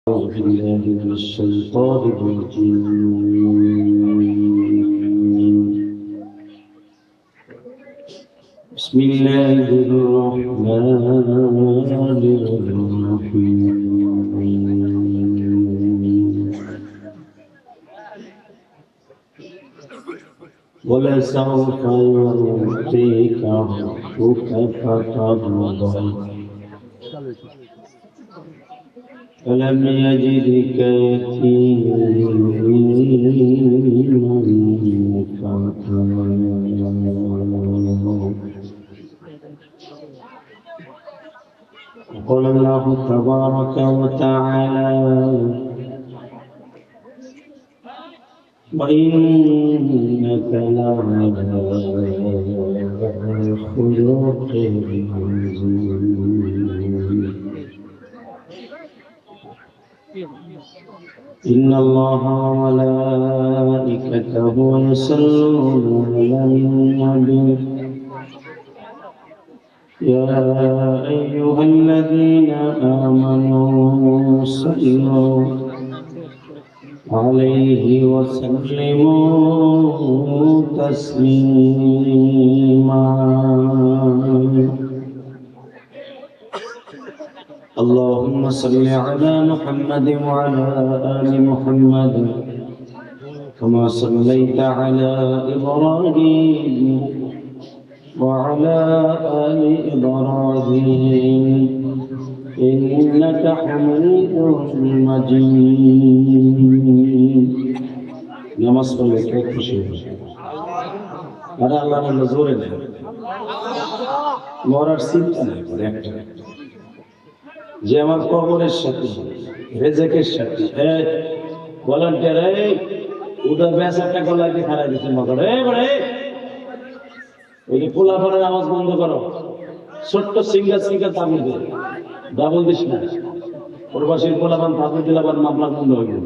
أعوذ بالله من الشيطان الرجيم بسم الله الرحمن الرحيم ولسوف يعطيك ربك فترضى ألم يجدك يتيما فآوى قال الله تبارك وتعالى وإنك لعلى خلق عظيم إن الله وملائكته يصلون على النبي يا أيها الذين آمنوا صلوا عليه وسلموا تسليما اللهم صل على محمد وعلى آل محمد كما صليت على إبراهيم وعلى آل إبراهيم إنك حميد مجيد نماز পড়লে কে খুশি হবে আর আল্লাহর নামে জোরে দেন মরার চিন্তা নেই যে আমার কবরের সাথে রেজেকের সাথে ভলান্টিয়ার ওটা বেচারটা গলায় দিয়ে খারাই দিচ্ছে মতো ওই যে পোলাপানের আওয়াজ বন্ধ করো ছোট্ট সিঙ্গার তাবুল দে ডাবল দিস না প্রবাসীর পোলাপান তাবুল দিলে আবার মামলা বন্ধ হয়ে গেল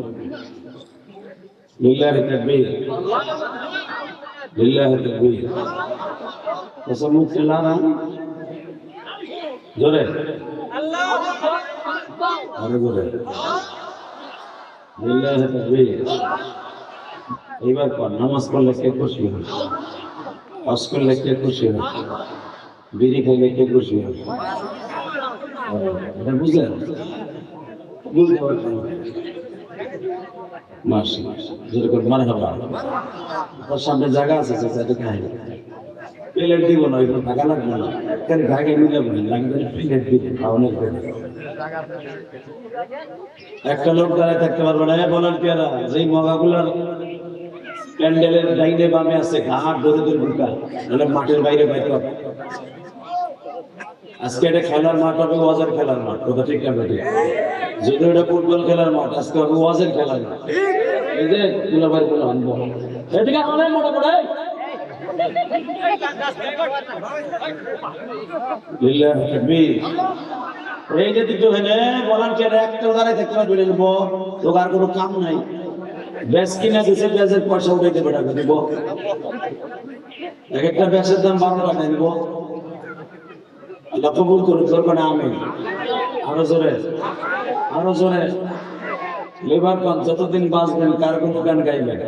লিল্লাহি তাকবীর লিল্লাহি তাকবীর কসম মুখলা না জোরে আরে জোরে লিল্লাহি তাকবীর এইবার পর নামাজ পড়লে কে খুশি হবে হজ করলে কে খুশি হবে বিড়ি খাইলে কে খুশি হবে এটা বুঝলেন বুঝতে পারছেন মাসি যেরকম মানে হবে ওর সামনে জায়গা আছে সেটা খাই প্লেট দিব না ওইগুলো থাকা লাগবে না কেন জায়গায় মিলে লাগবে প্লেট দিতে খাওয়ানোর জন্য একটা লোক দাঁড়ায় থাকতে পারবে না ভলান্টিয়াররা যেই মগাগুলার প্যান্ডেলের ডাইনে বামে আছে ঘাট ধরে ধরে ঢুকা মানে মাঠের বাইরে বাইরে আজকে এটা খেলার মাঠ হবে ওয়াজের খেলার মাঠ কথা ঠিক না ঠিক যদি এটা ফুটবল খেলার মাঠ আজকে হবে ওয়াজের খেলার মাঠ এই যে দুলাভাই বলে আনবো এদিকে অনেক মোটা করে লিল্লাহি তাকবীর এই যে দিকে হলে ভলান্টিয়ার একটা দাঁড়ায় থাকতে পারবে বলবো তো আর কোনো কাম নাই ব্যাস কিনা দিছে ব্যাসের পয়সা উঠাইতে টাকা দিব এক একটা ব্যাসের দাম 12 টাকা দিব আল্লাহ কবুল করুন জোরে আমিন আরো জোরে লেবার কোন যতদিন বাঁচবেন কার কোন গান গাইবেন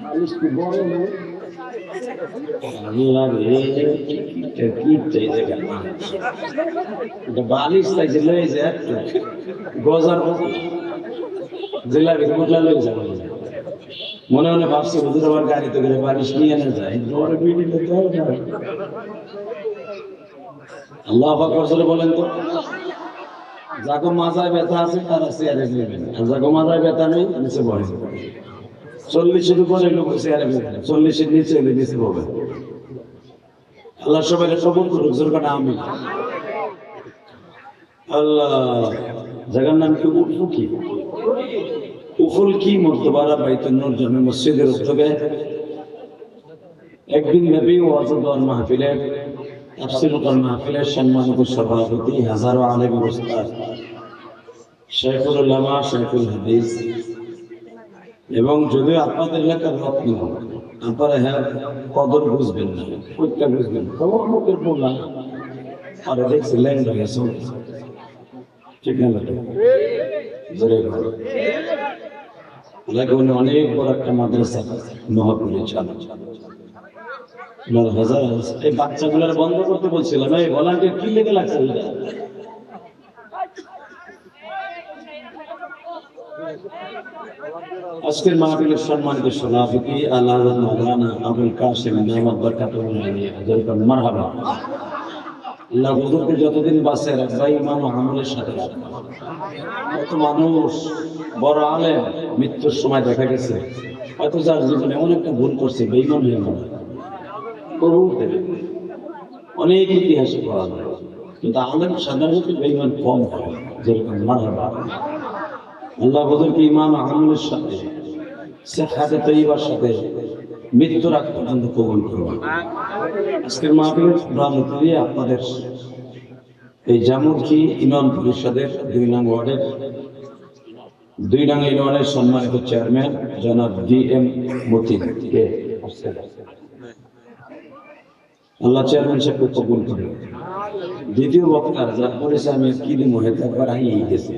বালিশ কি বড় নেই আল্লাহ রে কি চাইছে গান এটা বালিশ চাইছে লই যায় গজার জিলাপি মোটলা লই যাবে মনে মনে ভাবছি হুজুর আমার গাড়িতে করে বালিশ নিয়ে না যায় বড় বিড়ি দিতে হবে আল্লাহু আকবার বলে বলেন তো যাগো মাজায় ব্যথা আছে তারা চেয়ারে নেবেন আর যাগো মাজায় ব্যথা নেই নিচে বসে 40 এর উপরে লোক চেয়ারে নেবেন 40 এর নিচে নিচে বসবে আল্লাহ সবাইকে কবুল করুক জোরে করে আমিন আল্লাহ জায়গার নাম কি উফুকি উফুল কি মর্তবারা বাইতুন নূর জামে মসজিদের উদ্যোগে একদিন নবী ওয়াজ আর মাহফিলের তাফসীর কোরআন মাহফিলের সম্মানিত সভাপতি হাজারো আলেম উস্তাদ শাইখুল উলামা শাইখুল হাদিস এবং যদিও আপনাদের এলাকার রত্ন আপনারা হ্যাঁ কদর বুঝবেন না কোনটা বুঝবেন তোমার মুখের বলা আর দেখছি ল্যাংড়া গেছে ঠিক না? জোরে বলো। উনি অনেক বড় একটা মাদ্রাসা মহাপুরে চালু। হাজার এই বাচ্চাগুলোর বন্ধ করতে বলছিলাম, এই ভলান্টিয়ার কি লেগে লাগছে? আজকের মাহফিলের সম্মানিত সভাপতি আল্লাহর মাওলানা আবুল কাসেম নামাত বরকাতুল্লাহ আলাইহি হাজার মারহাবা। আল্লাহ হুজুরকে যতদিন বাঁচে রাখবে ইমান ও আমলের সাথে রাখবে। কত মানুষ বড় আলেম মৃত্যুর সময় দেখা গেছে হয়তো যার জীবনে এমন একটা ভুল করছে, বেঈমান হয়ে মরে অনেক ইতিহাসে পাওয়া যায়, কিন্তু আলেম সাধারণত বেঈমান কম হয়। যেরকম মারহাবা আল্লাহ হুজুরকে ইমান ও আমলের সাথে সিহাতে তৈয়বার সাথে মৃত্যুর আগ পর্যন্ত কবুল করুন। আজকের মাহফিলের প্রধান অতিথি আপনাদের এই জামুরখি ইউনিয়ন পরিষদের 2 নং ওয়ার্ডের 2 নং ইউনিয়নের সম্মানিত চেয়ারম্যান জনাব DM মতিন কে আল্লাহ চেয়ারম্যান সাহেবকে কবুল করুন। দ্বিতীয় বক্তা যার পরিচয় আমি কি দিব একবার আইয়ে গেছে,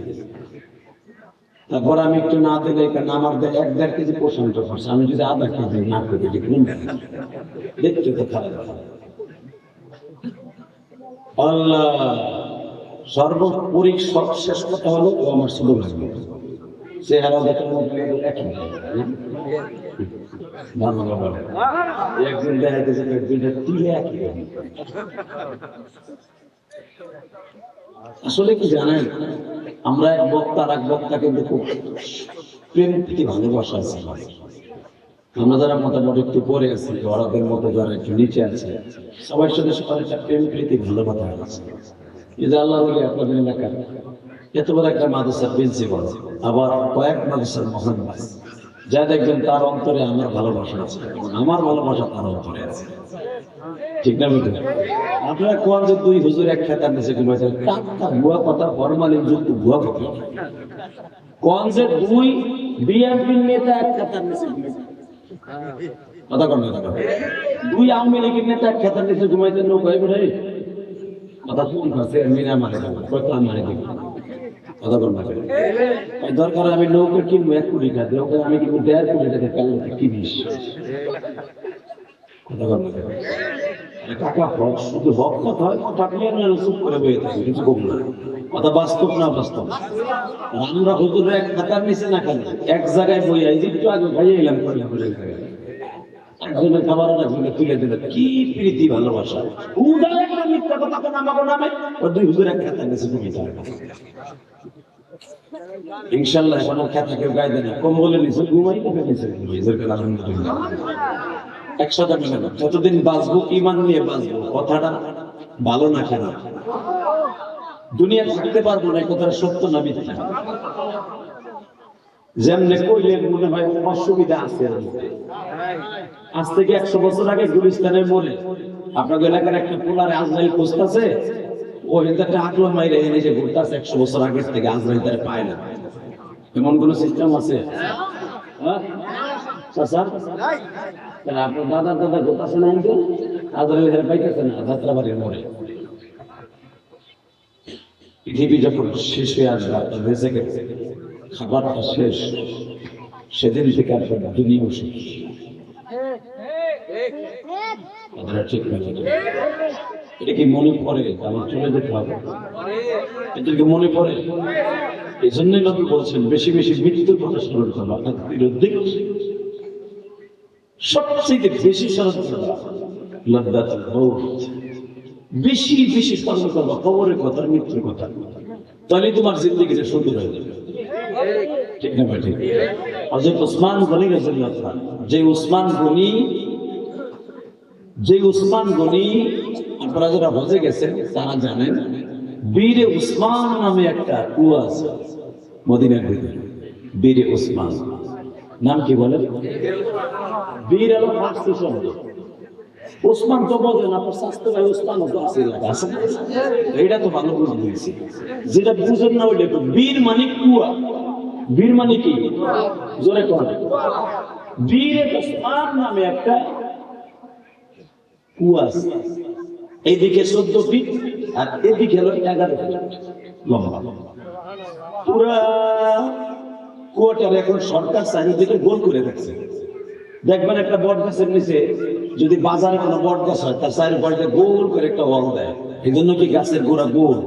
তারপর আমি একটু না দিলে কারণ আমার 1-1.5 কেজি প্রশান্ত করছে, আমি যদি আধা কেজি না করে দিই দেখতে তো খারাপ। আল্লাহ সর্বোপরি সবশেষ কথা হলো ও আমার ছোট ভাই, চেহারা দেখার মধ্যে একই একদিন দেখা গেছে একদিনটা তিলে একই। আসলে কি জানেন, আমরা এক বক্তা আর এক বক্তা কিন্তু খুব প্রেম প্রীতি ভালোবাসা আছে। আমরা যারা মোটামুটি একটু পরে আছি, ওরাদের মতো যারা একটু নিচে আছে, সবার সাথে সবার একটা প্রেম প্রীতি ভালোবাসা আছে। এই যে আল্লাহ বলে আপনাদের এলাকার এত বড় একটা মাদ্রাসার প্রিন্সিপাল, আবার কয়েক মাদ্রাসার মহানবাস, যা দেখবেন তার অন্তরে আমার ভালোবাসা আছে, আমার ভালোবাসা তার অন্তরে আছে। ঠিক না বুঝলেন? আপনারা কোন যে 2 হুজুর এক খেতার নিচে ঘুমাইছেন, টাকা ভুয়া কথা, ফরমালিন যুক্ত ভুয়া কথা। কোন যে 2 বিএনপির নেতা এক খেতার নিচে ঘুমাইছেন, কথা কোন না? 2 আওয়ামী লীগের নেতা এক খেতার নিচে ঘুমাইছেন, নৌকায় বসে কথা কোন কাছে মিনা মারে কথা মারে দিই, কথা কোন না? দরকার আমি নৌকা কিনবো 1 কোটি টাকা, নৌকা আমি কিনবো 1.5 কোটি টাকা, কাল কিনিস। কথা কোন না? টাকা হক শুধু হক কথা হয়, কথা ক্লিয়ার না চুপ করে বয়ে থাকে, কিছু কম না। কথা বাস্তব না বাস্তব? আমরা হুজুরের এক খাতার নিচে না খালি এক জায়গায় বই আই, একটু আগে খাইয়ে এলাম করে একজনের খাবার একজনে তুলে দিল, কি প্রীতি ভালোবাসা। একটা মিথ্যা কথা কোন আমাকে নামে ওর 2 হুজুর এক খাতার নিচে ঘুমিয়ে যায়। ইনশাআল্লাহ এখন আর খাতা কেউ গায়ে দেয় না, কম্বলের নিচে ঘুমাই, কোথায় নিচে ঘুমাই, আলহামদুলিল্লাহ। 100টা মিলে না, যতদিন বাঁচবো ইমান নিয়ে বাঁচবো, কথাটা ভালো না খারাপ, দুনিয়া থাকতে পারবো না, কথাটা সত্য না মিথ্যা। যেমনে কইলে মনে হয় অসুবিধা আছে। আজ থেকে 100 বছর আগে গুলিস্তানের মোড়ে আপনাদের এলাকার একটা পোলারে আজরাইল খুঁজতেছে, ওই একটা আকলো মাইরে এনে যে ঘুরতেছে 100 বছর আগে থেকে, আজরাইল তারা পায় না। এমন কোন সিস্টেম আছে? আপনার দাদা ঘুরতেছে না, আজরাইল পাইতেছে না যাত্রাবাড়ির মোড়ে। পৃথিবী যখন শেষ হয়ে আসবে, আপনার রেজেকের খাবারটা শেষ, সেদিন থেকে আপনার দুনিয়াও শেষ। ঠিক না? এটা কি মনে পড়ে আমার চলে যেতে হবে? এদেরকে মনে পড়ে? এই জন্যই নবী বলছেন বেশি বেশি মৃত্যুর কথা স্মরণ করবো। আপনার বিরুদ্ধে সবচেয়ে বেশি স্মরণ করবো লাদ্দাতুল মউত, বেশি বেশি স্মরণ করবো কবরের কথা, মৃত্যুর কথা, তাহলে তোমার জিন্দেগিটা সুন্দর হয়ে যাবে। ঠিক না ভাই? ঠিক। হযরত ওসমান গনি রাদিয়াল্লাহু আনহু, যে উসমান গনি আপনারা যারা হজে গেছেন তারা জানেন, বীরে উসমান নামে একটা কুয়া আছে মদিনার ভিতরে। বীরে উসমান নাম কি বলেন? বীর হলো ফার্সি শব্দ, ওসমান তো বলেন, আপনার স্বাস্থ্য ভাই ওসমান আছে, এইটা তো ভালো বুঝে দিয়েছি। যেটা বুঝেন না ওইটা তো, বীর মানে কুয়া, বীর মানে কি? জোরে কোন? বীরে উসমান নামে একটা কুয়া আছে, এইদিকে 14 ফিট আর এদিকে হলো 11 ফিট লম্বা। পুরা কুয়াটার এখন সরকার চারিদিকে গোল করে রাখছে। দেখবেন একটা বট গাছের নিচে যদি বাজারে কোনো বট গাছ হয় তার চারিপাশে গোল করে একটা ওয়াল দেয়। এই জন্য কি গাছের গোড়া গোল?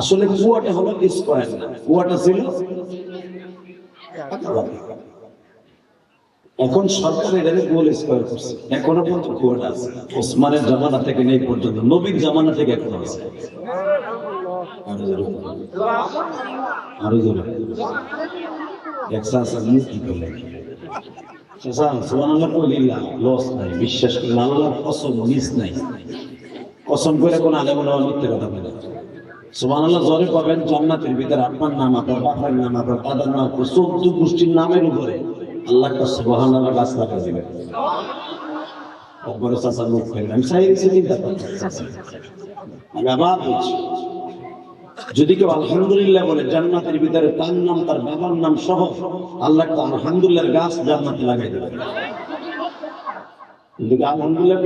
আসলে কুয়াটা হলো স্কয়ার না, কুয়াটা ছিল। এখন সরকার এটাকে গোল স্কয়ার করছে। এখনো পর্যন্ত কুয়াটা আছে, ওসমানের জামানা থেকে নেই পর্যন্ত, নবীর জামানা থেকে এখনো আছে। আরো জোরে বিশ্বাস করেন আল্লাহর কসম মিস নাই। কসম করে কোন আলেম ওলামা মিথ্যে কথা বলে। সুবহানাল্লাহ জোরে পাবেন। জান্নাতের ভিতরে আপনার নাম, আপনার বাবার নাম, আপনার দাদার নাম, 14 গোষ্ঠীর নামের উপরে আল্লাহ একটা সুবহানাল্লাহ গাছ লাগা দিবেন। তারপরে চাচা মুখ ফেলেন, আমি চাইছি চিন্তা করছি। আমি আবার বলছি, যদি কেউ আলহামদুলিল্লাহ বলে জান্নাতের ভিতরে তার নাম, তার বাবার নাম সহ আল্লাহ আলহামদুলিল্লাহর গাছ জান্নাতে লাগাই দেবে। কিন্তু আলহামদুলিল্লাহ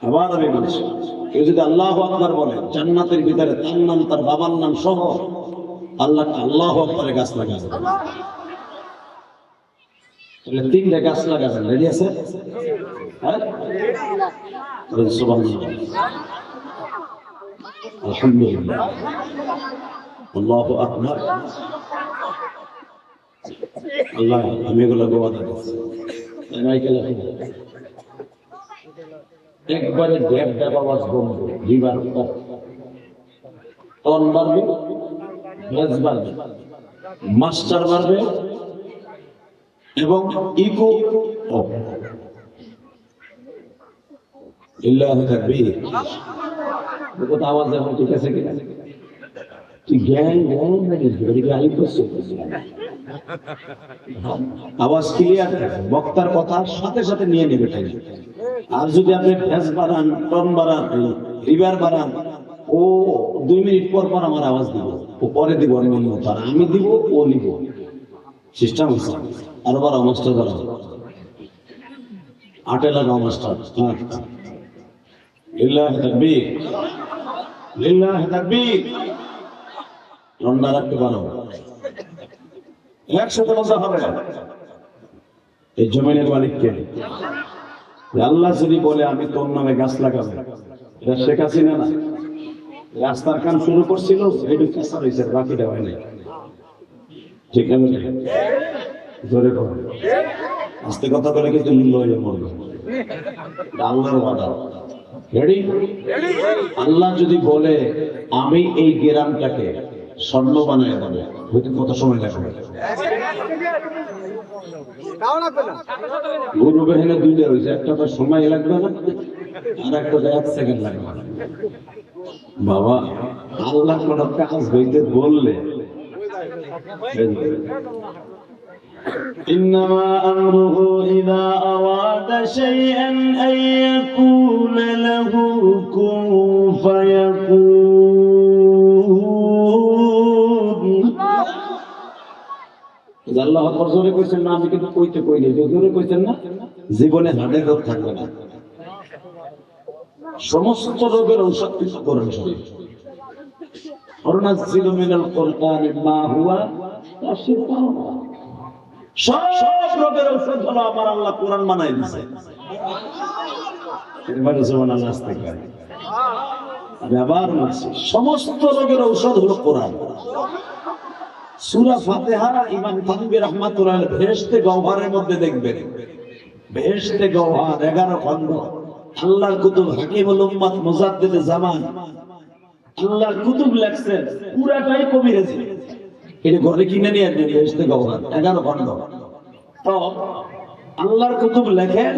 আবার আমি বলছি, কেউ যদি আল্লাহু আকবার বলে জান্নাতের ভিতরে তার নাম, তার বাবার নাম সহ আল্লাহ আল্লাহু আকবারের গাছ লাগাই দেবে। তাহলে 3টা গাছ লাগাবেন, রেডি আছে? হ্যাঁ, সুবহানাল্লাহ, আলহামদুলিল্লাহ, আল্লাহু আকবার। আল্লাহ আমি এগুলো গোয়াদা দিচ্ছি। একবারে ড্যাব ড্যাব আওয়াজ বন্ধ, রিভার টন বাড়বে, গ্যাস বাড়বে, মাস্টার বাড়বে এবং ইকো অফ। ইল্লাহু তাকবীর। কত আওয়াজ এখন ঠিক আছে কিনা? তুই জ্ঞান জ্ঞান আওয়াজ ক্লিয়ার থাকে, বক্তার কথার সাথে সাথে নিয়ে নেবে টাইম। আর যদি আপনি ভ্যাস বাড়ান, টন বাড়ান, রিভার বাড়ান, ও 2 মিনিট পর পর আমার আওয়াজ দিব, ও পরে দিব, আমি দিব, ও নিব, সিস্টেম আছে। আরো বার মাস্টার করা 8 লাগাও মাস্টার। লিল্লাহি তাকবীর, লিল্লাহি তাকবীর। রন্ডা রাখতে পারো, একসাথে বলতে হবে। এই জমিনের মালিককে আল্লাহ যদি বলে আমি তোর নামে গাছ লাগাবো, এটা শেখ হাসিনা না, রাস্তার কাম শুরু করছিল, এটা কেসা হয়েছে, বাকিটা হয় নাই। ঠিক আছে, জোরে করো, আস্তে কথা বলে কিন্তু মূল্য হয়ে মরবে। আল্লাহর ওয়াদা, রেডি? আল্লাহ যদি বলে আমি এই গ্রামটাকে স্বর্ণ বানায় দেবো, হয়তো কত সময় লাগবে? গরু বেহেনে 2টা হয়েছে, একটা তো সময় লাগবে না, আর একটা তো 1 সেকেন্ড লাগবে না। বাবা, আল্লাহ কোন কাজ হইতে বললে إنما أمره إذا أراد شيئا أن يقول له كن فيكون। আল্লাহ জোরে কইছেন না, আমি কিন্তু কইতে কইনি, জোরে কইছেন না, জীবনে হার্টের রোগ থাকবে না। সমস্ত রোগের ঔষধ কিন্তু কোরআন শরীফ। ওয়ানাজ্জিলু মিনাল কুরআনি মা হুয়া শিফা। সব রোগের ঔষধ হলো আমার আল্লাহ কোরআন বানাই দিয়েছে। এবারে সুবহানাল্লাহ আস্তে করে ব্যবহার করছি, সমস্ত রোগের ঔষধ হলো কোরআন। সূরা ফাতিহা ইমাম তানভী রাহমাতুল্লাহ আলাইহি বেহেশতে গওহারের মধ্যে দেখবেন, বেহেশতে গওহার 11 খণ্ড, আল্লাহর কুতুব হাকিমুল উম্মাত মুজাদ্দিদ জামান আল্লাহর কুতুব লেখছেন, পুরাটাই কবিরেছে। এটা ঘরে কিনে নিয়ে আসবেন, বেহেশতে গওহার 11 খণ্ড। তো আল্লাহর কুতুব লেখেন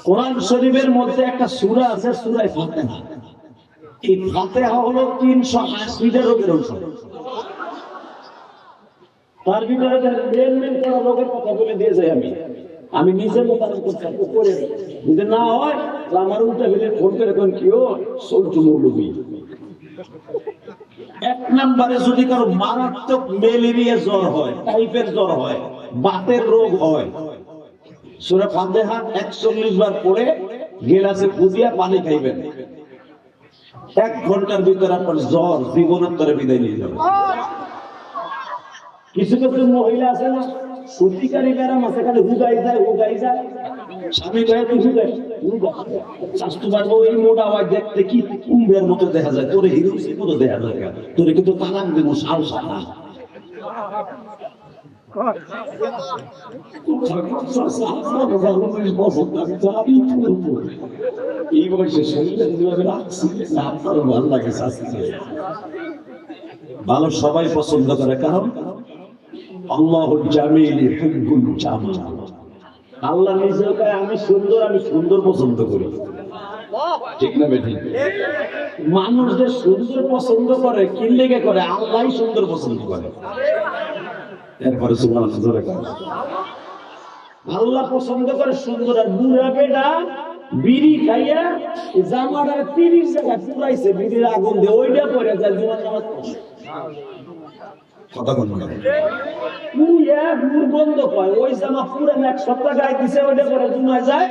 কোরআন শরীফের মধ্যে একটা সূরা আছে, সূরা ফাতিহা। এই ফাতিহা হলো 380টা রোগের ঔষধ। তার ভিতরে মেন কোন রোগের কথা বলে দিয়ে যাই আমি নিজে মোতাবেক করতে করে, যদি না হয় আমার উল্টা ফেলে ফোন করে কোন কিও সৌটু মৌলবী। 1 নম্বরে যদি কারো মারাত্মক ম্যালেরিয়া জ্বর হয়, টাইফয়েড জ্বর হয়, বাতের রোগ হয়, সূরা ফাতিহা 41 বার পড়ে গেলাসে ফুদিয়া পানি খাইবেন। 1 ঘন্টার ভিতরে আপনার জ্বর জীবনের তরে বিদায় নিয়ে যাবে। কিছু কিছু মহিলা আছে না, সত্যিকারী ব্যারাম আছে, খালি হুগাই যায় স্বামী গায়ে তুই হুগাই স্বাস্থ্য পারবো এই মোটা আওয়াজ দেখতে কি কুম্ভের মতো দেখা যায়, তোরে হিরোসির মতো দেখা যায়, তোরে কিন্তু তালাক দেবো সাল সালা। এই বয়সে শরীরে আপনারও ভালো লাগে, ভালো সবাই পছন্দ করে, কারণ আল্লাহুল জামিল ইউহিব্বুল জামাল। আল্লাহ নিজে কয় আমি সুন্দর পছন্দ করি, ঠিক না বেঠিক? মানুষ যে সুন্দর পছন্দ করে কি লেগে করে? আল্লাহই সুন্দর পছন্দ করে। এরপরে সুবহানাল্লাহ জোরে কয়, আল্লাহ পছন্দ করে সুন্দর। আর বুড়া বেটা বিড়ি খাইয়া জামাটার 30 জায়গা পুরাইছে বিড়ির আগুন দিয়ে, ওইটা পরে যায় জুমার নামাজ পড়ে। কথা কোন মানে পুরা দুর্গন্ধ পায়, ওই জামা পুরা 1 সপ্তাহ গায়ে দিছে, ওইটা পরে জুমায় যায়।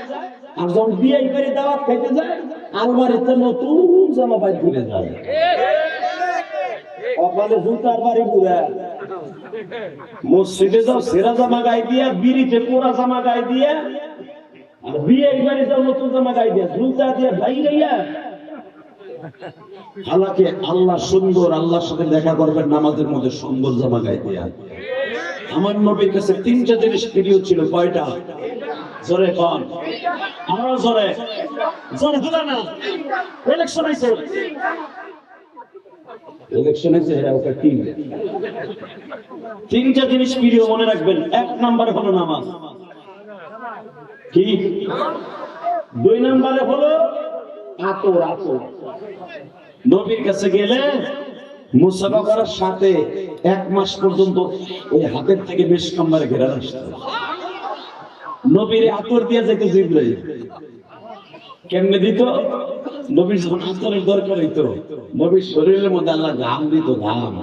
আর যখন বিয়ে করে দাওয়াত খাইতে যায়, আলমারিতে নতুন জামা পাই ঘুরে যায়, কপালে জুতার বাড়ি পুরা। মসজিদে যাও সেরা জামা গায়ে দিয়া, বিড়িতে পোড়া জামা গায়ে দিয়া, আর বিয়ে করে যাও নতুন জামা গায়ে দিয়া, জুতা দিয়ে ভাই গাইয়া। হালাকে আল্লাহ সুন্দর, আল্লাহর সাথে দেখা করবেন নামাজের মধ্যে সুন্দর জামা গায়ে দিয়া। আমার নবীর কাছে 3টা জিনিস প্রিয় ছিল। কয়টা? জোরে কোন, আরো জোরে হলো না। ইলেকশন আইছে, ওটা 3টা জিনিস প্রিয়, মনে রাখবেন। 1 নম্বরে হলো নামাজ, কি? 2 নম্বরে হলো আতর। নবীর কাছে গেলে মুসাফা করার সাথে 1 মাস পর্যন্ত ওই হাতের থেকে বেশ নম্বরে ঘেরা আসতো। নবীর আতর দিয়ে যেত জিবরাইল। কেমনে দিত? নবীর যখন আতরের দরকার হইতো, নবীর শরীরের মধ্যে আল্লাহ ঘাম দিত, ঘাম।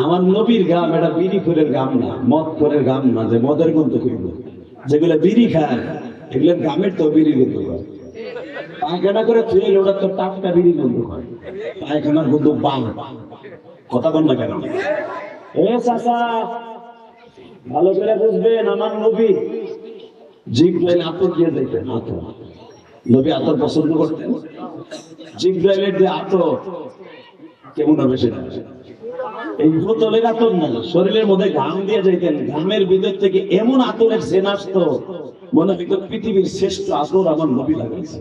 আমার নবীর ঘাম এটা বিড়িখোরের ঘাম না, মদখোরের ঘাম না, যে মদের গন্ধ করবো। যেগুলো বিড়ি খায় এগুলোর ঘামের তো বিড়ি গন্ধ হয়। পায়খানা করে তুলে ওটা তো টাটকা বিড়ি গন্ধ হয়, পায়খানার গন্ধ বাং। কথা বল না কেন? এ চাচা ভালো করে বুঝবেন, আমার নবী জিবরাইল আতর দিয়ে দিতেন। আতর, নবী আতর পছন্দ করতেন। জিবরাইলের যে আতর কেমন হবে সেটা এই বোতলের আতর না, শরীরের মধ্যে ঘাম দিয়ে যাইতেন। ঘামের ভিতর থেকে এমন আতরের সেন আসতো, মনে হইতো পৃথিবীর শ্রেষ্ঠ আতর আমার নবী লাগাইছে।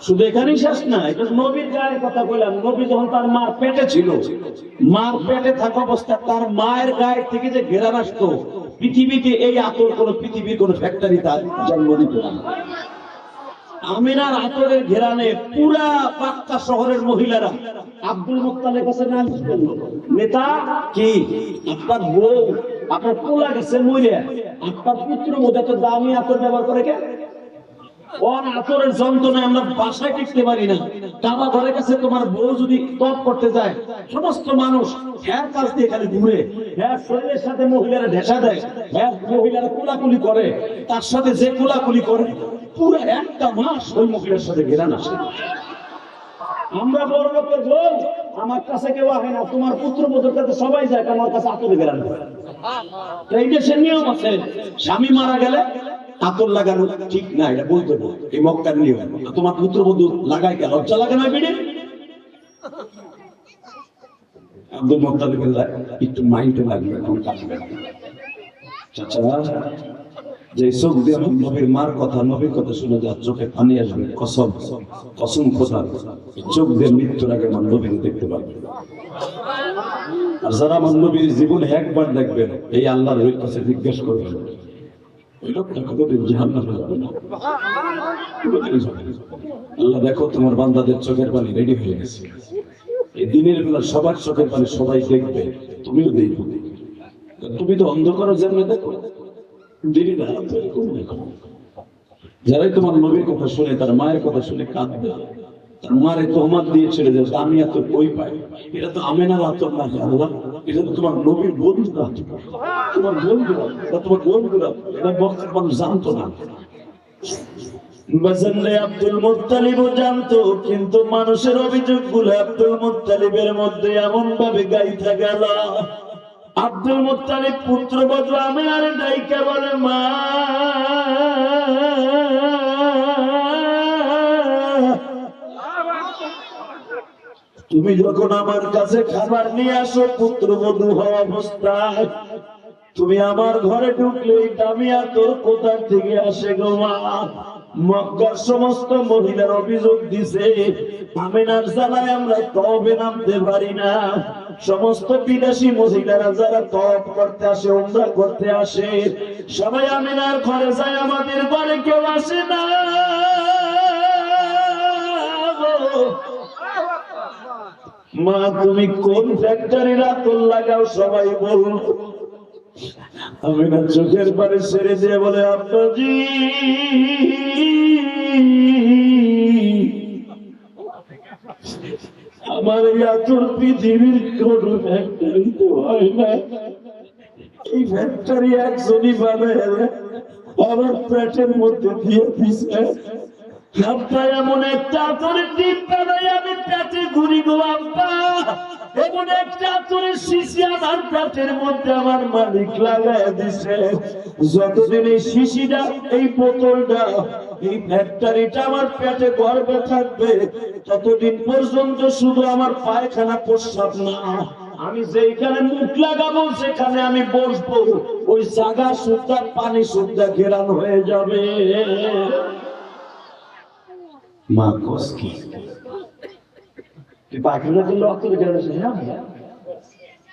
শুধু এখানেই শেষ না, এটা নবীর গায়ের কথা বললাম। নবী যখন তার মার পেটে ছিল, মার পেটে থাকা অবস্থায় তার মায়ের গায়ে থেকে যে ঘেরান আসতো, পৃথিবীতে এই আতর কোন পৃথিবীর কোন ফ্যাক্টরি তার জন্ম দিত না। আমিনার আতরের ঘেরানে পুরা পাক্কা শহরের মহিলারা আব্দুল মুত্তালিবের কাছে নালিশ করলো, নেতা কি আপনার বউ, আপনার পোলা গেছে মরে, আপনার পুত্র মধ্যে এত দামি আতর ব্যবহার করে কেন? ওর আতরের যন্ত্রণায় আমরা বাসায় টিকতে পারি না। কাবা ঘরের কাছে তোমার বউ যদি তপ করতে যায়, সমস্ত মানুষ হ্যার কাছ দিয়ে খালি ঘুরে, হ্যার শরীরের সাথে মহিলারা ঢেসা দেয়, হ্যার মহিলারা কোলাকুলি করে, তার সাথে যে কোলাকুলি করে পুরো 1টা মাস ওই মহিলার সাথে ঘেরান আসে। আমরা বড় লোকের বউ, আমার কাছে কেউ আসে না, তোমার পুত্রবধূর কাছে সবাই যায়, আমার কাছে আতরে ঘেরান করে। এই দেশের নিয়ম আছে, স্বামী মারা গেলে আতর লাগানো ঠিক না, এটা বলতে বল, এই মক্কার নিয়ম। তোমার পুত্রবধূ লাগাই কেন? লজ্জা লাগে না? বিড়ি আব্দুল মুত্তালিব একটু মাইন্ডে লাগবে, এখন কাটবে। চাচা যে চোখ দিয়ে নবীর মার কথা, নবীর কথা শুনে যার চোখে পানি আসবে, কসম খোদা, চোখ দিয়ে মৃত্যুর আগে আমার নবীকে দেখতে পারবে। আর যারা আমার নবীর জীবনে একবার দেখবেন, এই আল্লাহর কাছে জিজ্ঞেস করবেন, আল্লাহ দেখো তোমার বান্দাদের চোখের পানি রেডি হয়ে গেছে, এই দিনের বেলা সবার চোখের পানি সবাই দেখবে, তুমিও দেখবে। তুমি তো অন্ধকার জন্মে দেখো, যারাই তোমার নবীর কথা শুনে, তার মায়ের কথা শুনে কাঁদবে, তার মারে তোহমাত দিয়েছিল যে আমি এত কই পাই, এটা তো আমেনার আতর না আল্লাহ, এটা তো তোমার নবীর বন্ধুরা, তোমার বন্ধুরা, এটা তোমার বন্ধুরা, এটা বক্তার মানুষ জানতো না। বাজারে আব্দুল মুত্তালিবও জানতো, কিন্তু মানুষের অভিযোগগুলো আব্দুল মুত্তালিবের মধ্যে এমন ভাবে গাইতে গেল। আব্দুল মুত্তালিব পুত্রবধূ আমিনার ডাইকা বলে, মা তুমি যখন আমার কাছে খাবার নিয়ে আসো পুত্রবধূ হওয়া অবস্থায়, তুমি আমার ঘরে ঢুকলে দামি আতর কোথা থেকে আসে গো মা? মক্কার সমস্ত মহিলার অভিযোগ দিছে আমিনার জ্বালায় আমরা তওবে নামতে পারি না। সমস্ত বিদেশি মহিলারা যারা তওব করতে আসে, উমরা করতে আসে, সবাই আমিনার ঘরে যায়, আমাদের ঘরে কেউ আসে না। মা তুমি কোন ফ্যাক্টরির আতর লাগাও সবাই বলো। আমিনা চোখের পানি ছেড়ে দিয়ে বলে, আব্বাজি আমার এই আতর পৃথিবীর কোন ফ্যাক্টরিতে হয় না, এই ফ্যাক্টরি একজনই বানায় আমার পেটের মধ্যে দিয়ে দিছে। আব্বা এমন একটা আতরের ডিম বানাই আমি পেটে ঘুরি গো আব্বা, এমন একটা আতরের শিশি আমার পেটের মধ্যে আমার মালিক লাগায় দিছে। যতদিন এই শিশিটা, এই বোতলটা, এই ফ্যাক্টরিটা আমার পেটে গর্বে থাকবে, ততদিন পর্যন্ত শুধু আমার পায়খানা প্রস্রাব না, আমি যেখানে মুখ লাগাবো সেখানে আমি বসবো, ওই জায়গা সুদ্ধা পানি সুদ্ধা ঘেরান হয়ে যাবে। মা কসকি তুই পায়খানা করলে অতরে গেছে?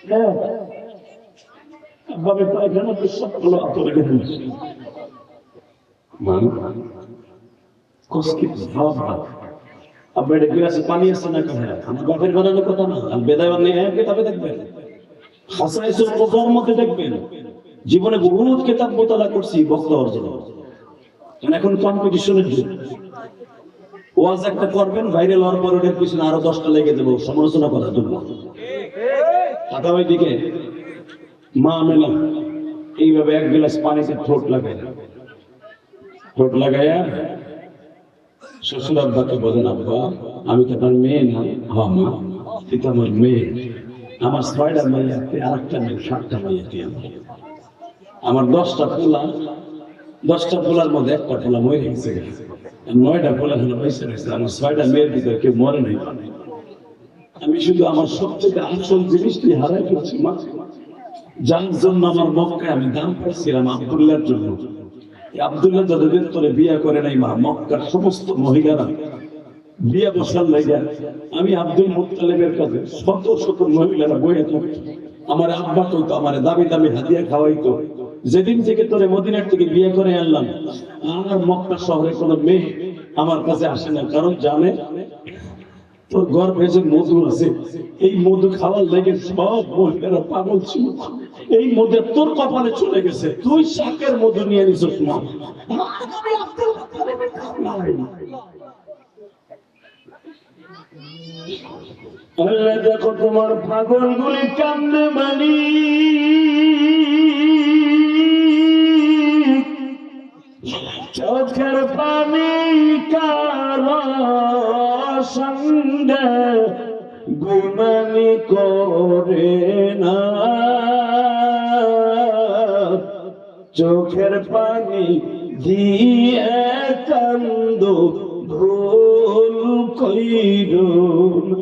হ্যাঁ ভাবে পায়খানা প্রস্রাব করলে অতরে গেছে। মা কসকি ভাব আপনার গ্লাসে পানি আসছে না কেন? আমার বাপের বানানোর কথা না, বেদায় কিতাবে দেখবেন, হাসাইসুল কোথার মধ্যে দেখবেন। জীবনে বহুত কিতাব মোতালা করছি বক্তা অর্জন, এখন কম্পিটিশনের যুগ। ওয়াজ একটা করবেন, ভাইরাল হওয়ার পর ওটার পিছনে আরো 10টা লেগে দেবো সমালোচনা করার জন্য। হাতাবাই দিকে মা মেলা এইভাবে এক গ্লাস পানিতে ঠোঁট লাগাইয়া শ্বশুর আব্বাকে বলেন, আব্বা আমি তো আপনার মেয়ে না। হ্যাঁ মা তুই তো আমার মেয়ে, আমার 6টা মেয়ে, আর একটা মেয়ে, 7টা মেয়ে। তুই আমার 10টা পোলা, 10টা পোলার মধ্যে একটা পোলা মরে গেছে, 9টা পোলা হলো পয়সা রয়েছে, আমার 6টা মেয়ের ভিতরে কেউ মরে নাই। আমি শুধু আমার সব থেকে আসল জিনিসটি হারাই ফেলছি মা, যার জন্য আমার মক্কায় আমি দাম পাইছিলাম আব্দুল্লাহর জন্য। আব্দুল্লাহ যতদিন তোরে বিয়ে করে নাই মা, মক্কার সমস্ত মহিলারা বিয়ে বসার লাগে আমি আব্দুল মুত্তালিবের কাছে শত শত মহিলারা বইয়ে থাকতো, আমার আব্বা কইতো, আমার দামি দামি হাদিয়া খাওয়াইতো। যেদিন থেকে তোরে মদিনার থেকে বিয়ে করে আনলাম, আর মক্কা শহরে কোনো মেয়ে আমার কাছে আসে না, কারণ জানে তোর গর্ভে যে মধু আছে, এই মধু খাওয়ার লেগে সব মহিলারা পাগল ছিল। এই মধু তোর কপালে চলে গেছে, তুই শাকের মধু নিয়ে নিছিস মা। আল্লাহ দেখো তোমার পাগল গুলি কান্দে মানি, চোখের পানি কারো সঙ্গে বেইমানি করে না, চোখের পানি দিয়ে কান্দো ভুল কইরো না।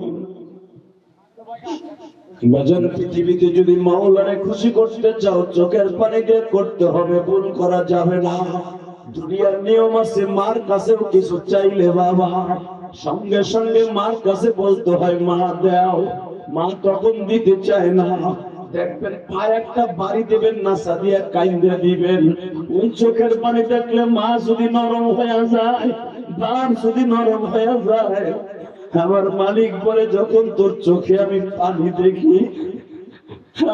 বাজার পৃথিবীতে যদি মাওলারে খুশি করতে চাও, চোখের পানি দিয়ে করতে হবে, ভুল করা যাবে না। দুনিয়ার নিয়ম আছে, মার কাছেও কিছু চাইলে বাবা সঙ্গে সঙ্গে মার কাছে বলতে হয় মা দাও, মা তখন দিতে চায় না। দেখবেন পায়ে একটা বাড়ি দেবেন না, সাদিয়া কাইন্দে দিবেন। ওই চোখের পানি দেখলে মা যদি নরম হয়ে যায়, বাপ যদি নরম হয়ে যায়, আমার মালিক বলে যখন তোর চোখে আমি পানি দেখি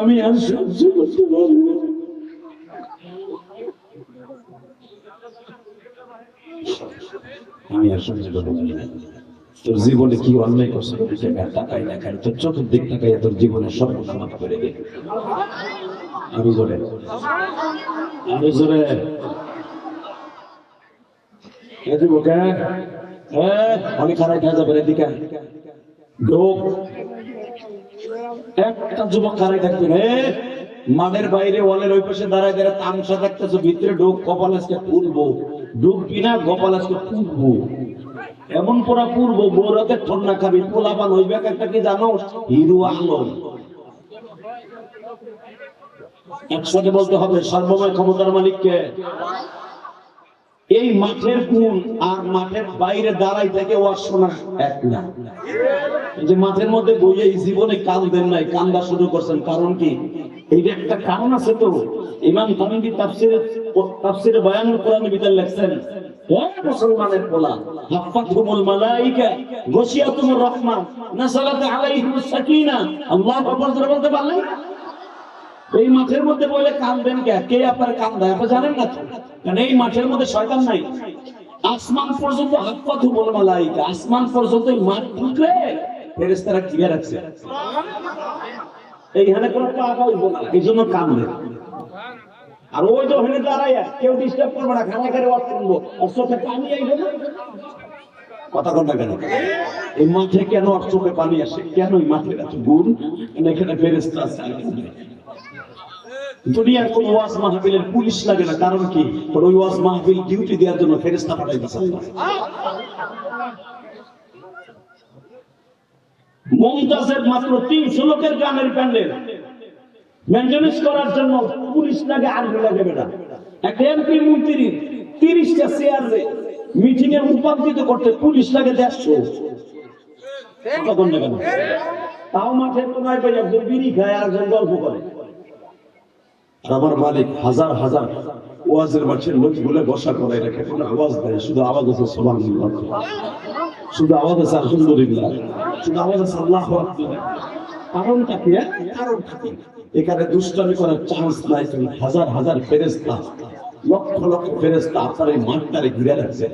আমি আর সহ্য করতে পারি না। আমি আর সহ্য করতে পারি না। তোর জীবনে কি অন্যায় করছে তাকাই না, খালি তোর চোখের দিক তাকাই তোর জীবনে সব মাফ করে দে। আরো জোরে, আরো জোরে। অনেক খারাপ হয়ে যাবে এদিকে ঢোক। একটা যুবক খারাই থাকবে মাঠের বাইরে ওয়ালের ওই পাশে দাঁড়ায় দাঁড়ায় তামসা দেখতেছে, ভিতরে ঢোক, কপাল আজকে পুরবো, ঢুকবি না কপাল আজকে পুরবো, এমন পোড়া পুরবো বৌরাতে ঠন্ডা খাবি, পোলাপান হইবে একটা কি জানো, হিরো আলম। একসাথে বলতে হবে সর্বময় ক্ষমতার মালিককে। এই মাঠের গুণ আর মাঠের বাইরে দাঁড়াই থেকে ওয়াজ শোনা এক না। এই যে মাঠের মধ্যে বইয়ে জীবনে কান্দেন নাই, কান্দা শুরু করছেন, কারণ কি? এইটা একটা কারণ আছে তো। ইমাম তামিমি তাফসিরে বায়ানুল কোরআনের ভিতর লেখছেন, হে মুসলমানের পোলা, হাফাতুহুমুল মালাইকা গশিয়াতুমুর রাহমান নাযালাত আলাইহিমুস সাকিনা। আল্লাহু আকবার জোরে বলতে পারলেন? এই মাঠের মধ্যে বলে কাঁদবেন কে? আপনার কান্দায় আপনি জানেন না তো? কারণ এই মাঠের মধ্যে শয়তান নাই। আসমান পর্যন্ত হাফাতুহুমুল মালাইকা, আসমান পর্যন্ত এই মাঠ ঢুকলে ফেরেশতারা ঘিরে রাখছে। এইখানে কোনো পাকা হইব না, এই জন্য কান্দে। আর ওই যে ওখানে দাঁড়াইয়া কেউ ডিস্টার্ব করবে না, খানা খেয়ে ওয়াজ শুনবো, আর চোখে পানি আইবে না। কথা কোনটা কেন? এই মাঠে কেন আর চোখে পানি আসে? কেন এই মাঠের এত গুণ? এখানে ফেরেশতা আছে। দুনিয়ার কোন ওয়াজ মাহফিলের পুলিশ লাগে না, কারণ কি? ওই ওয়াজ মাহফিল ডিউটি দেওয়ার জন্য ফেরেশতা পাঠাইতেছে। মুমতাজের মাত্র 300 লোকের গানের প্যান্ডেল মেইনটেনেন্স করার জন্য পুলিশ লাগে, আর্মি লাগে। বেটা একটা এমপি মন্ত্রী 30টা চেয়ারে মিটিং এ রূপান্তরিত করতে পুলিশ লাগে 150। তখন না কেন? তাও মাঠে কোনায় পেয়ে একজন বিড়ি খায় আর একজন গল্প করে। আমার মালিক হাজার হাজার ওয়াজের মাঠের লোকগুলো বসা করে রেখে কোনো আওয়াজ দেয়, শুধু আওয়াজ আছে সুবহানাল্লাহ, শুধু আওয়াজ আছে আলহামদুলিল্লাহ, শুধু আওয়াজ আছে আল্লাহু আকবার। কারণটা কি? কারণটা কি? এখানে দুষ্টামি করার চান্স নাই। তুমি হাজার হাজার ফেরেশতা, লক্ষ লক্ষ ফেরেশতা আপনার এই মাঠটারে ঘিরে রাখছে।